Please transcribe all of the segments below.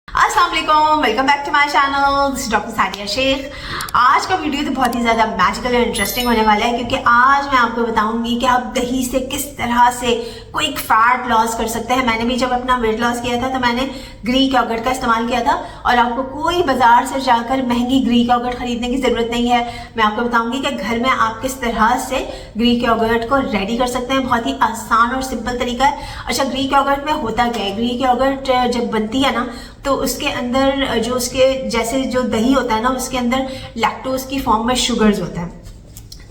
अस्सलाम वालेकुम, welcome back to my channel. This is doctor Sania Shaikh. आज का वीडियो तो बहुत ही ज़्यादा मैजिकल और इंटरेस्टिंग होने वाला है क्योंकि आज मैं आपको बताऊंगी कि आप दही से किस तरह से क्विक फैट लॉस कर सकते हैं। मैंने भी जब अपना वेट लॉस किया था तो मैंने ग्रीक योगर्ट का इस्तेमाल किया था और आपको कोई बाजार से जाकर महंगी ग्रीक योगर्ट खरीदने की ज़रूरत नहीं है। मैं आपको बताऊंगी कि घर में आप किस तरह से ग्रीक योगर्ट को रेडी कर सकते हैं। बहुत ही आसान और सिंपल तरीका है। अच्छा, ग्रीक योगर्ट में होता क्या है? ग्रीक योगर्ट जब बनती है ना तो उसके अंदर जो उसके जैसे जो दही होता है ना उसके अंदर लैक्टोज की फॉर्म में शुगर्स होता है।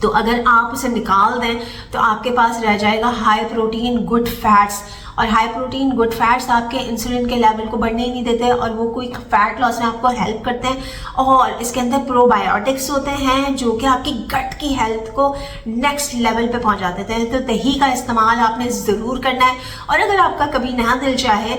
तो अगर आप उसे निकाल दें तो आपके पास रह जाएगा हाई प्रोटीन गुड फैट्स, और हाई प्रोटीन गुड फैट्स आपके इंसुलिन के लेवल को बढ़ने ही नहीं देते और वो कोई फैट लॉस में आपको हेल्प करते हैं। और इसके अंदर प्रोबायोटिक्स होते हैं जो कि आपकी गट की हेल्थ को नेक्स्ट लेवल पे पहुंचा देते हैं। तो दही का इस्तेमाल आपने ज़रूर करना है। और अगर आपका कभी ना दिल चाहे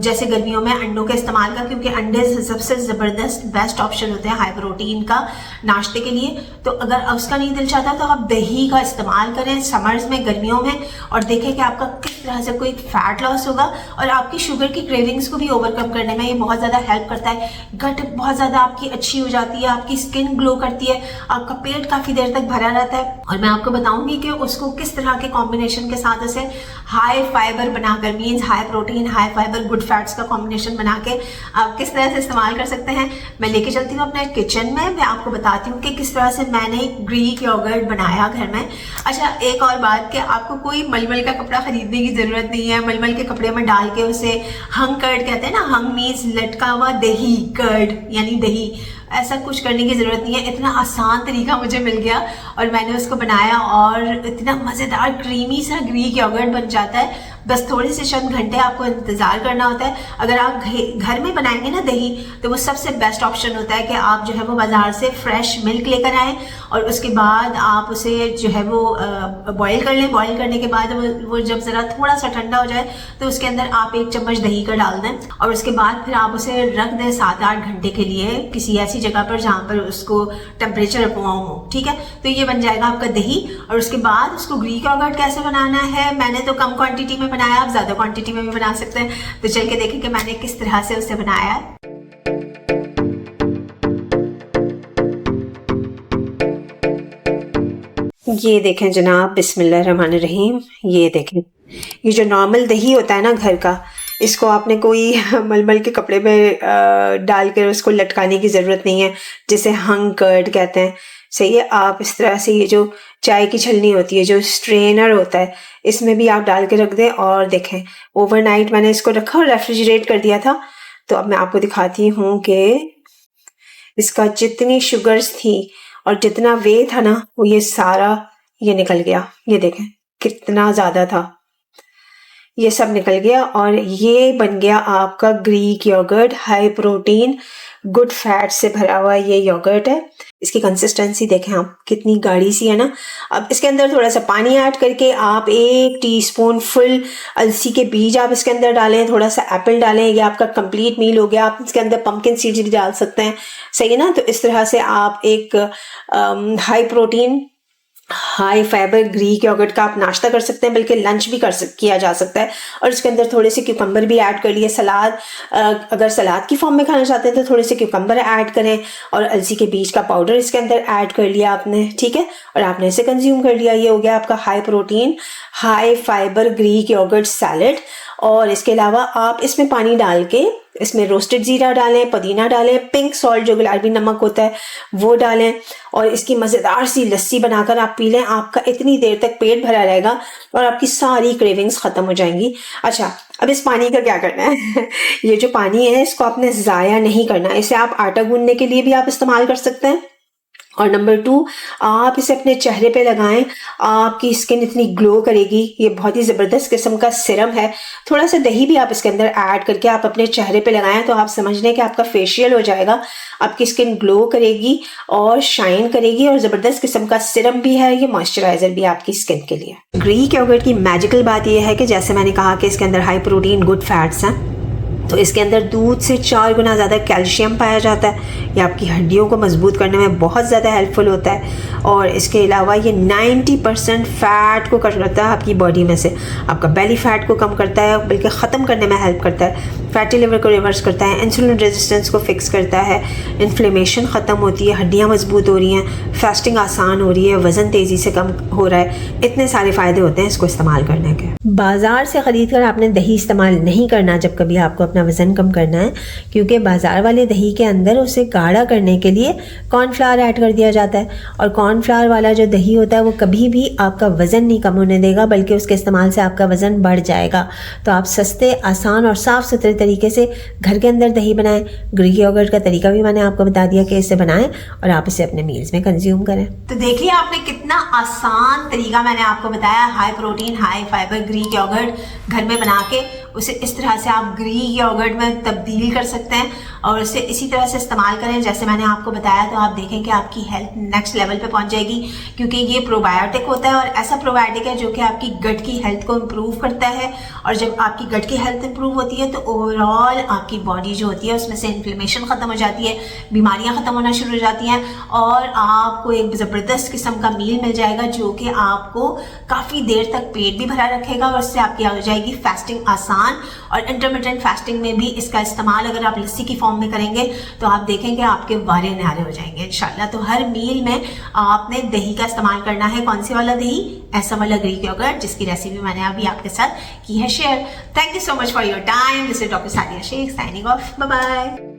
जैसे गर्मियों में अंडों के इस्तेमाल का, क्योंकि अंडे सबसे ज़बरदस्त बेस्ट ऑप्शन होते हैं हाई प्रोटीन का नाश्ते के लिए, तो अगर उसका नहीं दिल चाहता तो आप दही का इस्तेमाल करें समर्स में, गर्मियों में, और देखें कि आपका किस तरह से एक फैट लॉस होगा और आपकी शुगर की क्रेविंग्स को भी ओवरकम करने में ये बहुत ज़्यादा हेल्प करता है। गट बहुत ज़्यादा आपकी अच्छी हो जाती है, आपकी स्किन ग्लो करती है, आपका पेट काफ़ी देर तक भरा रहता है। और मैं आपको बताऊंगी कि उसको किस तरह के कॉम्बिनेशन के साथ उसे हाई फाइबर बनाकर, means high protein high fibre good fats का कॉम्बिनेशन बना के आप किस तरह से इस्तेमाल कर सकते हैं। मैं लेके चलती हूँ अपने किचन में, मैं आपको बताती हूँ कि किस तरह से मैंने ग्रीक योगर्ट बनाया घर में। अच्छा, एक और बात कि आपको कोई मलमल का कपड़ा खरीदने की ज़रूरत नहीं है। मलमल के कपड़े में डाल के उसे हंग कर्ड कहते हैं ना, हंग मीन्स लटका हुआ दही, कर्ड यानी दही, ऐसा कुछ करने की ज़रूरत नहीं है। इतना आसान तरीका मुझे मिल गया और मैंने उसको बनाया और इतना मज़ेदार क्रीमी सा ग्रीक योगर्ट बन जाता है। बस थोड़े से चंद घंटे आपको इंतज़ार करना होता है। अगर आप घर में बनाएंगे ना दही तो वो सबसे बेस्ट ऑप्शन होता है कि आप जो है वो बाज़ार से फ्रेश मिल्क लेकर आएँ और उसके बाद आप उसे जो है वो बॉईल कर लें। बॉईल करने के बाद वो जब ज़रा थोड़ा सा ठंडा हो जाए तो उसके अंदर आप 1 चम्मच दही का डाल दें और उसके बाद फिर आप उसे रख दें 7-8 घंटे के लिए किसी ऐसी जगह पर जहाँ पर उसको टेम्परेचर अप हो। ठीक है, तो ये बन जाएगा आपका दही। और उसके बाद उसको ग्रीक योगर्ट कैसे बनाना है, मैंने तो कम क्वांटिटी में बनाया, आप ज़्यादा क्वांटिटी में भी बना सकते हैं। तो चल के देखें कि मैंने किस तरह से उसे बनाया है। ये देखें जनाब, बिस्मिल्लाहिर्रहमानिर्रहीम। ये देखें, ये जो नॉर्मल दही होता है ना घर का, इसको आपने कोई मलमल के कपड़े में डाल कर उसको लटकाने की ज़रूरत नहीं है, जिसे हंग कर्ड कहते हैं। सही है, आप इस तरह से ये जो चाय की छलनी होती है, जो स्ट्रेनर होता है, इसमें भी आप डाल के रख दें। और देखें, ओवरनाइट मैंने इसको रखा और रेफ्रिजरेट कर दिया था। तो अब मैं आपको दिखाती हूँ कि इसका जितनी शुगर्स थी और जितना वे था ना वो ये सारा ये निकल गया। ये देखें कितना ज़्यादा था, ये सब निकल गया और ये बन गया आपका Greek yogurt. High protein good fat से भरा हुआ ये योगर्ट है। इसकी कंसिस्टेंसी देखें आप, कितनी गाढ़ी सी है ना। अब इसके अंदर थोड़ा सा पानी ऐड करके आप 1 टीस्पून फुल अलसी के बीज आप इसके अंदर डालें, थोड़ा सा एप्पल डालें, ये आपका कंप्लीट मील हो गया। आप इसके अंदर पंपकिन सीड्स भी डाल सकते हैं। सही है ना। तो इस तरह से आप एक high protein high fibre Greek yogurt का आप नाश्ता कर सकते हैं, बल्कि लंच भी किया जा सकता है। और इसके अंदर थोड़े से क्यूकम्बर भी ऐड कर लिए। सलाद, अगर सलाद की फॉर्म में खाना चाहते हैं तो थोड़े से क्यूकम्बर ऐड करें और अलसी के बीज का पाउडर इसके अंदर ऐड कर लिया आपने। ठीक है, और आपने इसे कंज्यूम कर लिया। ये हो गया आपका high protein high fibre Greek yogurt salad. और इसके अलावा आप इसमें पानी डाल के इसमें रोस्टेड ज़ीरा डालें, पुदीना डालें, पिंक सॉल्ट जो गुलाबी नमक होता है वो डालें और इसकी मज़ेदार सी लस्सी बनाकर आप पी लें। आपका इतनी देर तक पेट भरा रहेगा और आपकी सारी क्रेविंग्स ख़त्म हो जाएंगी। अच्छा, अब इस पानी का क्या करना है ये जो पानी है इसको आपने ज़ाया नहीं करना। इसे आप आटा गूंदने के लिए भी आप इस्तेमाल कर सकते हैं। और नंबर 2, आप इसे अपने चेहरे पे लगाएं, आपकी स्किन इतनी ग्लो करेगी। ये बहुत ही ज़बरदस्त किस्म का सिरम है। थोड़ा सा दही भी आप इसके अंदर ऐड करके आप अपने चेहरे पे लगाएं तो आप समझ लें कि आपका फेशियल हो जाएगा। आपकी स्किन ग्लो करेगी और शाइन करेगी और ज़बरदस्त किस्म का सिरम भी है, ये मॉइस्चराइज़र भी आपकी स्किन के लिए। ग्रीक योगर्ट की मैजिकल बात यह है कि जैसे मैंने कहा कि इसके अंदर हाई प्रोटीन गुड फैट्स हैं तो इसके अंदर दूध से 4 गुना ज़्यादा कैल्शियम पाया जाता है। ये आपकी हड्डियों को मजबूत करने में बहुत ज़्यादा हेल्पफुल होता है। और इसके अलावा ये 90% फ़ैट को करता है आपकी बॉडी में से, आपका बेली फ़ैट को कम करता है, बल्कि ख़त्म करने में हेल्प करता है। फैटी लिवर को रिवर्स करता है, इंसुलिन रेजिस्टेंस को फिक्स करता है, इन्फ्लेमेशन ख़त्म होती है, हड्डियाँ मजबूत हो रही हैं, फास्टिंग आसान हो रही है, वज़न तेज़ी से कम हो रहा है। इतने सारे फ़ायदे होते हैं इसको इस्तेमाल करने के। बाज़ार से ख़रीद कर आपने दही इस्तेमाल नहीं करना जब कभी आपको अपना वज़न कम करना है, क्योंकि बाज़ार वाले दही के अंदर उसे गाढ़ा करने के लिए कॉर्नफ्लावर ऐड कर दिया जाता है। और कॉर्नफ्लावर वाला जो दही होता है वो कभी भी आपका वज़न नहीं कम होने देगा, बल्कि उसके इस्तेमाल से आपका वज़न बढ़ जाएगा। तो आप सस्ते, आसान और साफ़ सुथरे तरीके से घर के अंदर दही बनाएं। ग्रीक योगर्ट का तरीका भी मैंने आपको बता दिया कि इसे बनाएं और आप इसे अपने मील्स में कंज्यूम करें। तो देखिए आपने कितना आसान तरीका मैंने आपको बताया, high protein high fibre Greek yogurt घर में बना के उसे इस तरह से आप ग्रीक योगर्ट में तब्दील कर सकते हैं और उसे इसी तरह से इस्तेमाल करें जैसे मैंने आपको बताया। तो आप देखें कि आपकी हेल्थ नेक्स्ट लेवल पे पहुंच जाएगी, क्योंकि ये प्रोबायोटिक होता है और ऐसा प्रोबायोटिक है जो कि आपकी गट की हेल्थ को इम्प्रूव करता है। और जब आपकी गट की हेल्थ इम्प्रूव होती है तो ओवरऑल आपकी बॉडी जो होती है उसमें से इन्फ्लेमेशन ख़त्म हो जाती है, बीमारियाँ ख़त्म होना शुरू हो जाती हैं और आपको एक ज़बरदस्त किस्म का मील मिल जाएगा जो कि आपको काफ़ी देर तक पेट भी भरा रखेगा और उससे आपकी हो जाएगी फास्टिंग आसान। और इंटरमिटेंट फास्टिंग में भी इसका इस्तेमाल अगर आप लस्सी की फॉर्म में करेंगे तो आप देखेंगे आपके वारे न्यारे हो जाएंगे इंशाल्लाह। तो हर मील में आपने दही का इस्तेमाल करना है। कौन सी वाला दही? ऐसा वाला ग्रीक योगर्ट जिसकी रेसिपी मैंने अभी आपके साथ की है share. Thank you so much for your time. This is doctor Sadia Shaikh signing off. Bye bye.